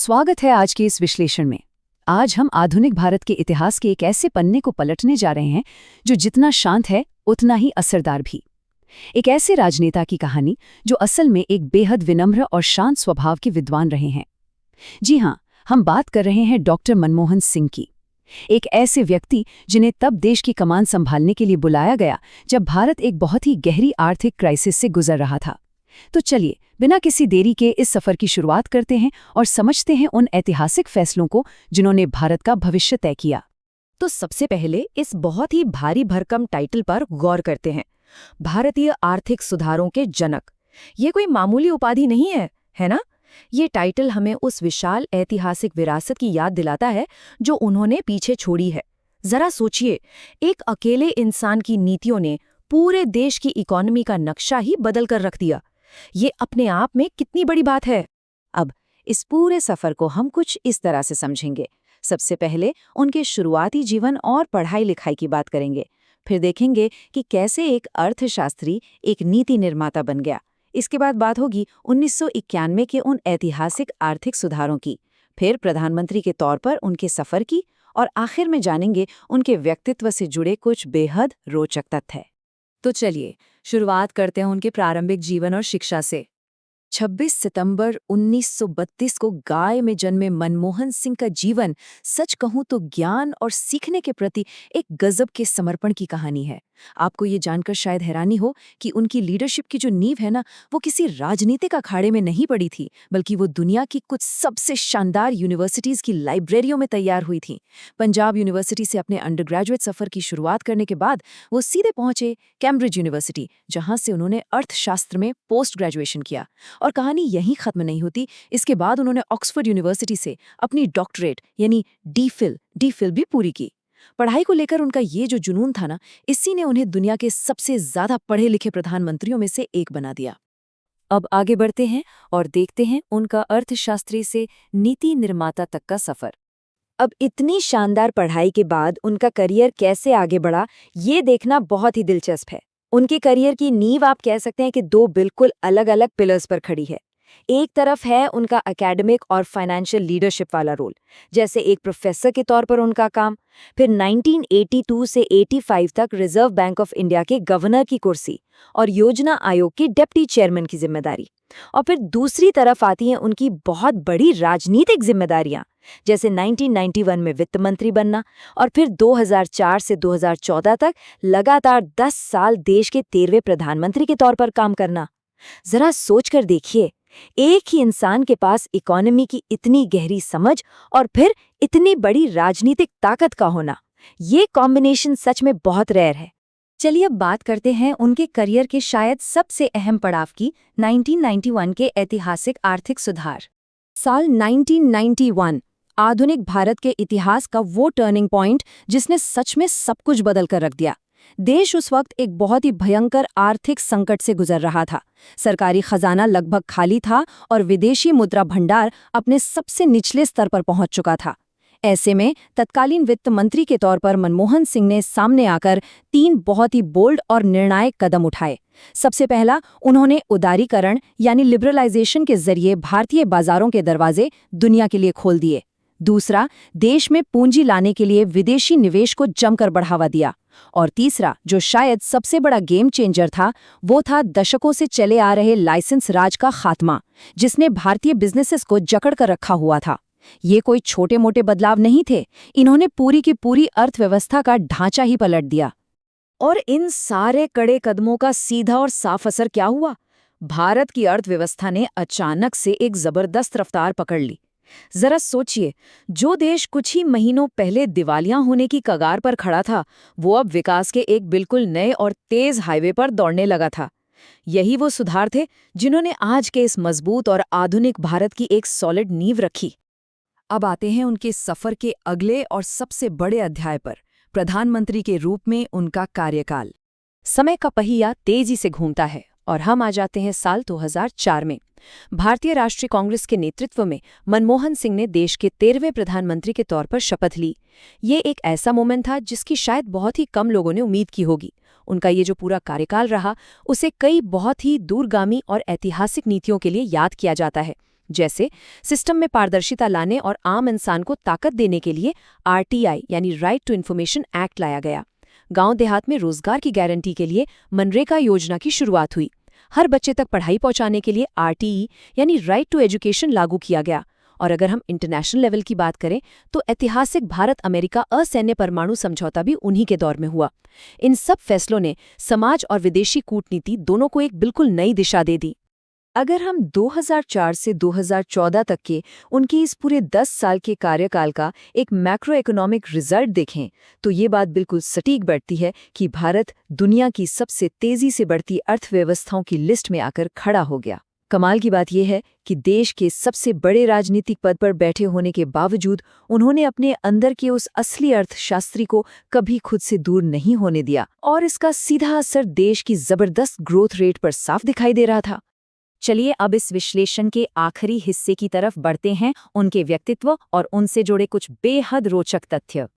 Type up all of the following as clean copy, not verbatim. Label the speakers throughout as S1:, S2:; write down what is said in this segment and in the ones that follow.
S1: स्वागत है आज के इस विश्लेषण में। आज हम आधुनिक भारत के इतिहास के एक ऐसे पन्ने को पलटने जा रहे हैं जो जितना शांत है उतना ही असरदार भी। एक ऐसे राजनेता की कहानी जो असल में एक बेहद विनम्र और शांत स्वभाव के विद्वान रहे हैं। जी हाँ, हम बात कर रहे हैं डॉक्टर मनमोहन सिंह की। एक ऐसे व्यक्ति जिन्हें तब देश की कमान संभालने के लिए बुलाया गया जब भारत एक बहुत ही गहरी आर्थिक क्राइसिस से गुजर रहा था। तो चलिए, बिना किसी देरी के इस सफर की शुरुआत करते हैं और समझते हैं उन ऐतिहासिक फैसलों को जिन्होंने भारत का भविष्य तय किया।
S2: तो सबसे पहले इस बहुत ही भारी भरकम टाइटल पर गौर करते हैं, भारतीय आर्थिक सुधारों के जनक। ये कोई मामूली उपाधि नहीं है ना? ये टाइटल हमें उस विशाल ऐतिहासिक विरासत की याद दिलाता है जो उन्होंने पीछे छोड़ी है। जरा सोचिए, एक अकेले इंसान की नीतियों ने पूरे देश की इकोनॉमी का नक्शा ही बदल कर रख दिया। ये अपने आप में कितनी बड़ी बात है।
S3: अब इस पूरे सफर को हम कुछ इस तरह से समझेंगे। सबसे पहले उनके शुरुआती जीवन और पढ़ाई लिखाई की बात करेंगे। फिर देखेंगे कि कैसे एक अर्थशास्त्री एक नीति निर्माता बन गया। इसके बाद बात होगी 1991 के उन ऐतिहासिक आर्थिक सुधारों की, फिर प्रधानमंत्री के तौर पर उनके सफर की, और आखिर में जानेंगे उनके व्यक्तित्व से जुड़े कुछ बेहद रोचक तथ्य।
S2: तो चलिए शुरुआत करते हैं उनके प्रारंभिक जीवन और शिक्षा से। 26 सितंबर 1932 को गाय में जन्मे मनमोहन सिंह का जीवन सच कहूं तो ज्ञान और सीखने के प्रति एक गजब के समर्पण की कहानी है। आपको ये जानकर शायद हैरानी हो कि उनकी लीडरशिप की जो नींव है ना, वो किसी राजनीतिक अखाड़े में नहीं पड़ी थी, बल्कि वो दुनिया की कुछ सबसे शानदार यूनिवर्सिटीज की लाइब्रेरियों में तैयार हुई थी। पंजाब यूनिवर्सिटी से अपने अंडरग्रेजुएट सफर की शुरुआत करने के बाद वो सीधे पहुंचे कैम्ब्रिज यूनिवर्सिटी, जहां से उन्होंने अर्थशास्त्र में पोस्ट ग्रेजुएशन किया। और कहानी यहीं खत्म नहीं होती। इसके बाद उन्होंने ऑक्सफोर्ड यूनिवर्सिटी से अपनी डॉक्टरेट यानी डी.फिल भी पूरी की। पढ़ाई को लेकर उनका ये जो जुनून था ना, इसी ने उन्हें दुनिया के सबसे ज्यादा पढ़े लिखे प्रधानमंत्रियों में से एक बना दिया। अब आगे बढ़ते हैं और देखते हैं उनका अर्थशास्त्री से नीति निर्माता तक का सफर।
S3: अब इतनी शानदार पढ़ाई के बाद उनका करियर कैसे आगे बढ़ा, ये देखना बहुत ही दिलचस्प है। उनके करियर की नींव आप कह सकते हैं कि दो बिल्कुल अलग-अलग पिलर्स पर खड़ी है। एक तरफ है उनका एकेडमिक और फाइनेंशियल लीडरशिप वाला रोल, जैसे एक प्रोफेसर के तौर पर उनका काम, फिर 1982 से 85 तक रिजर्व बैंक ऑफ इंडिया के गवर्नर की कुर्सी और योजना आयोग के डिप्टी चेयरमैन की जिम्मेदारी। और फिर दूसरी तरफ आती हैं उनकी बहुत बड़ी राजनीतिक जिम्मेदारियां, जैसे 1991 में वित्त मंत्री बनना और फिर 2004 से 2014 तक लगातार 10 साल देश के 13वें प्रधानमंत्री के तौर पर काम करना। जरा सोचकर देखिए, एक ही इंसान के पास इकोनॉमी की इतनी गहरी समझ और फिर इतनी बड़ी राजनीतिक ताकत का होना, ये कॉम्बिनेशन सच में बहुत रेयर है।
S2: चलिए अब बात करते हैं उनके करियर के शायद सबसे अहम पड़ाव की, 1991 के ऐतिहासिक आर्थिक सुधार। साल 1991 आधुनिक भारत के इतिहास का वो टर्निंग पॉइंट जिसने सच में सब कुछ बदल कर रख दिया। देश उस वक्त एक बहुत ही भयंकर आर्थिक संकट से गुजर रहा था। सरकारी खजाना लगभग खाली था और विदेशी मुद्रा भंडार अपने सबसे निचले स्तर पर पहुंच चुका था। ऐसे में तत्कालीन वित्त मंत्री के तौर पर मनमोहन सिंह ने सामने आकर 3 बहुत ही बोल्ड और निर्णायक कदम उठाए। सबसे पहला, उन्होंने उदारीकरण यानी लिबरलाइजेशन के जरिए भारतीय बाजारों के दरवाजे दुनिया के लिए खोल दिए। दूसरा, देश में पूंजी लाने के लिए विदेशी निवेश को जमकर बढ़ावा दिया। और तीसरा, जो शायद सबसे बड़ा गेम चेंजर था, वो था दशकों से चले आ रहे लाइसेंस राज का खात्मा, जिसने भारतीय बिजनेसेस को जकड़ कर रखा हुआ था। ये कोई छोटे मोटे बदलाव नहीं थे, इन्होंने पूरी की पूरी अर्थव्यवस्था का ढांचा ही पलट दिया।
S3: और इन सारे कड़े कदमों का सीधा और साफ असर क्या हुआ? भारत की अर्थव्यवस्था ने अचानक से एक जबरदस्त रफ्तार पकड़ ली। जरा सोचिए, जो देश कुछ ही महीनों पहले दिवालिया होने की कगार पर खड़ा था, वो अब विकास के एक बिल्कुल नए और तेज हाईवे पर दौड़ने लगा था। यही वो सुधार थे जिन्होंने आज के इस मजबूत और आधुनिक भारत की एक सॉलिड नींव रखी।
S2: अब आते हैं उनके सफर के अगले और सबसे बड़े अध्याय पर, प्रधानमंत्री के रूप में उनका कार्यकाल। समय का पहिया तेजी से घूमता है और हम आ जाते हैं साल 2004 में। भारतीय राष्ट्रीय कांग्रेस के नेतृत्व में मनमोहन सिंह ने देश के 13वें प्रधानमंत्री के तौर पर शपथ ली। ये एक ऐसा मोमेंट था जिसकी शायद बहुत ही कम लोगों ने उम्मीद की होगी। उनका ये जो पूरा कार्यकाल रहा, उसे कई बहुत ही दूरगामी और ऐतिहासिक नीतियों के लिए याद किया जाता है। जैसे सिस्टम में पारदर्शिता लाने और आम इंसान को ताकत देने के लिए आरटीआई यानी राइट टू इन्फॉर्मेशन एक्ट लाया गया। गांव देहात में रोजगार की गारंटी के लिए मनरेगा योजना की शुरुआत हुई। हर बच्चे तक पढ़ाई पहुंचाने के लिए आरटीई यानी राइट टू एजुकेशन लागू किया गया। और अगर हम इंटरनेशनल लेवल की बात करें तो ऐतिहासिक भारत अमेरिका असैन्य परमाणु समझौता भी उन्हीं के दौर में हुआ। इन सब फैसलों ने समाज और विदेशी कूटनीति दोनों को एक बिल्कुल नई दिशा दे दी।
S3: अगर हम 2004 से 2014 तक के उनके इस पूरे 10 साल के कार्यकाल का एक मैक्रो इकोनॉमिक रिजल्ट देखें तो ये बात बिल्कुल सटीक बैठती है कि भारत दुनिया की सबसे तेजी से बढ़ती अर्थव्यवस्थाओं की लिस्ट में आकर खड़ा हो गया। कमाल की बात यह है कि देश के सबसे बड़े राजनीतिक पद पर बैठे होने के बावजूद उन्होंने अपने अंदर के उस असली अर्थशास्त्री को कभी खुद से दूर नहीं होने दिया, और इसका सीधा असर देश की जबरदस्त ग्रोथ रेट पर साफ दिखाई दे रहा था।
S2: चलिए अब इस विश्लेषण के आखिरी हिस्से की तरफ बढ़ते हैं, उनके व्यक्तित्व और उनसे जुड़े कुछ बेहद रोचक तथ्य।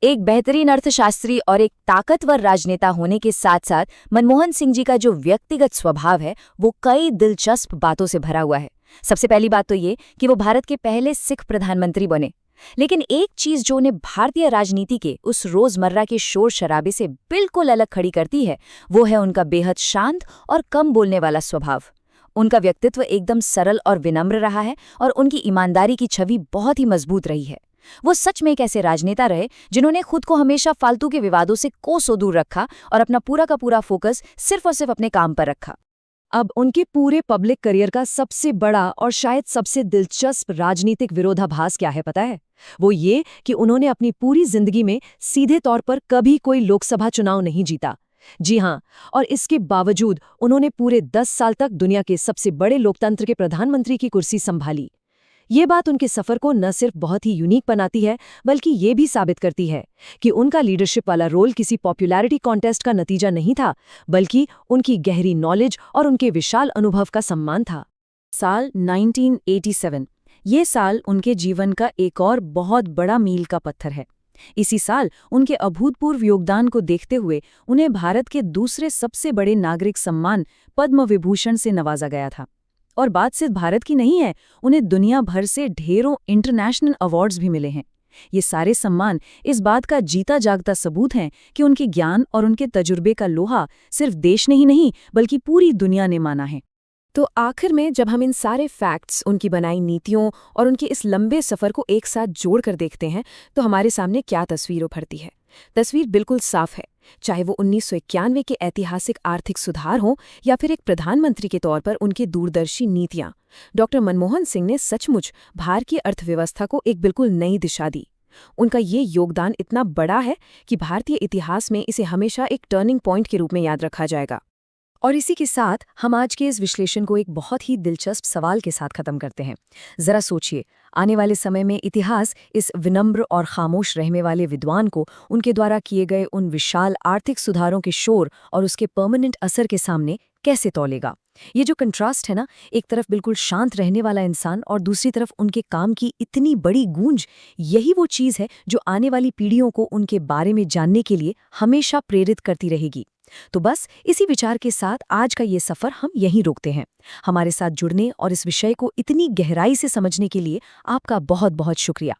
S2: एक बेहतरीन अर्थशास्त्री और एक ताकतवर राजनेता होने के साथ साथ मनमोहन सिंह जी का जो व्यक्तिगत स्वभाव है वो कई दिलचस्प बातों से भरा हुआ है। सबसे पहली बात तो ये कि वो भारत के पहले सिख प्रधानमंत्री बने। लेकिन एक चीज जो उन्हें भारतीय राजनीति के उस रोजमर्रा के शोर शराबे से बिल्कुल अलग खड़ी करती है वो है उनका बेहद शांत और कम बोलने वाला स्वभाव। उनका व्यक्तित्व एकदम सरल और विनम्र रहा है और उनकी ईमानदारी की छवि बहुत ही मजबूत रही है। वो सच में एक ऐसे राजनेता रहे जिन्होंने खुद को हमेशा फालतू के विवादों से कोसों दूर रखा और अपना पूरा का पूरा फोकस सिर्फ और सिर्फ अपने काम पर रखा।
S3: अब उनके पूरे पब्लिक करियर का सबसे बड़ा और शायद सबसे दिलचस्प राजनीतिक विरोधाभास क्या है पता है? वो ये कि उन्होंने अपनी पूरी जिंदगी में सीधे तौर पर कभी कोई लोकसभा चुनाव नहीं जीता। जी हाँ, और इसके बावजूद उन्होंने पूरे 10 साल तक दुनिया के सबसे बड़े लोकतंत्र के प्रधानमंत्री की कुर्सी संभाली। ये बात उनके सफर को न सिर्फ बहुत ही यूनिक बनाती है बल्कि ये भी साबित करती है कि उनका लीडरशिप वाला रोल किसी पॉपुलैरिटी कॉन्टेस्ट का नतीजा नहीं था, बल्कि उनकी गहरी नॉलेज और उनके विशाल अनुभव का सम्मान था। साल 1987 ये साल उनके जीवन का एक और बहुत बड़ा मील का पत्थर है। इसी साल उनके अभूतपूर्व योगदान को देखते हुए उन्हें भारत के दूसरे सबसे बड़े नागरिक सम्मान पद्म विभूषण से नवाजा गया था। और बात सिर्फ भारत की नहीं है, उन्हें दुनिया भर से ढेरों इंटरनेशनल अवार्ड्स भी मिले हैं। ये सारे सम्मान इस बात का जीता जागता सबूत हैं कि उनके ज्ञान और उनके तजुर्बे का लोहा सिर्फ देश ने ही नहीं बल्कि पूरी दुनिया ने माना है।
S2: तो आखिर में जब हम इन सारे फैक्ट्स, उनकी बनाई नीतियों और उनके इस लंबे सफर को एक साथ जोड़कर देखते हैं तो हमारे सामने क्या तस्वीर उभरती है? तस्वीर बिल्कुल साफ है। चाहे वो 1991 के ऐतिहासिक आर्थिक सुधार हों या फिर एक प्रधानमंत्री के तौर पर उनकी दूरदर्शी नीतियां, डॉक्टर मनमोहन सिंह ने सचमुच भारत की अर्थव्यवस्था को एक बिल्कुल नई दिशा दी। उनका ये योगदान इतना बड़ा है कि भारतीय इतिहास में इसे हमेशा एक टर्निंग पॉइंट के रूप में याद रखा जाएगा।
S3: और इसी के साथ हम आज के इस विश्लेषण को एक बहुत ही दिलचस्प सवाल के साथ खत्म करते हैं। जरा सोचिए, आने वाले समय में इतिहास इस विनम्र और खामोश रहने वाले विद्वान को उनके द्वारा किए गए उन विशाल आर्थिक सुधारों के शोर और उसके परमानेंट असर के सामने कैसे तौलेगा? ये जो कंट्रास्ट है ना, एक तरफ बिल्कुल शांत रहने वाला इंसान और दूसरी तरफ उनके काम की इतनी बड़ी गूंज, यही वो चीज़ है जो आने वाली पीढ़ियों को उनके बारे में जानने के लिए हमेशा प्रेरित करती रहेगी। तो बस इसी विचार के साथ आज का ये सफ़र हम यहीं रोकते हैं। हमारे साथ जुड़ने और इस विषय को इतनी गहराई से समझने के लिए आपका बहुत बहुत शुक्रिया।